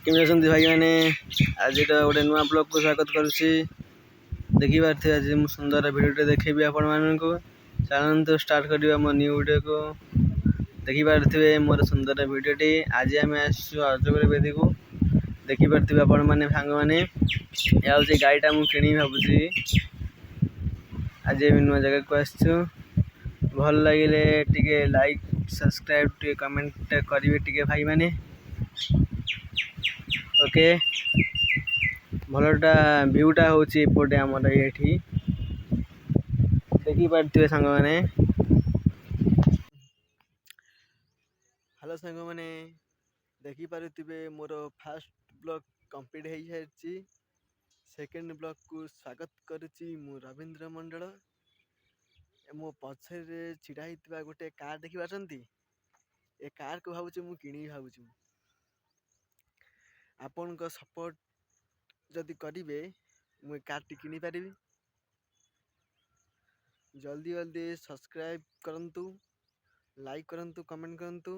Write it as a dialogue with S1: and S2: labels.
S1: केमी अछंती भाई मैंने आज गोटे नुआ ब्लॉग को स्वागत करुच्ची। देखी पारे आज मु सुंदर भिडियो देखेबी आपण मानक चलते स्टार्ट करवा मो न्यू वीडियो को। देखी पारे मोर सुंदर भिडियोटी आज आम अजगर बेदी को देखी पारे आपण मैंने सांग मैंने ये गाईटा मुझे किणी भावुची। आज नुआ जगह को आसचु भल लगे टे लाइक सब्सक्राइब टे कमेंट करेंगे टे भाई मैंने। ओके भलटा व्यूटा होची एपटे आमर ये देखी पारे सांग मैंने। हेलो सांग मैंने देखी पारे मोर फास्ट ब्लॉग कंप्लीट हो सारी। सेकेंड ब्लॉग को स्वागत करुच्ची मु रवींद्र मंडल। मो पछरे छिड़ा होता गोटे कार देखी पारछंती। ए कार को भावुची मु किणी भावुची। आपण को सपोर्ट जदि करिवे मु कार टी किणी पारिबी। जल्दी जल्दी सब्सक्राइब करंतु, लाइक करंतु, कमेंट करंतु।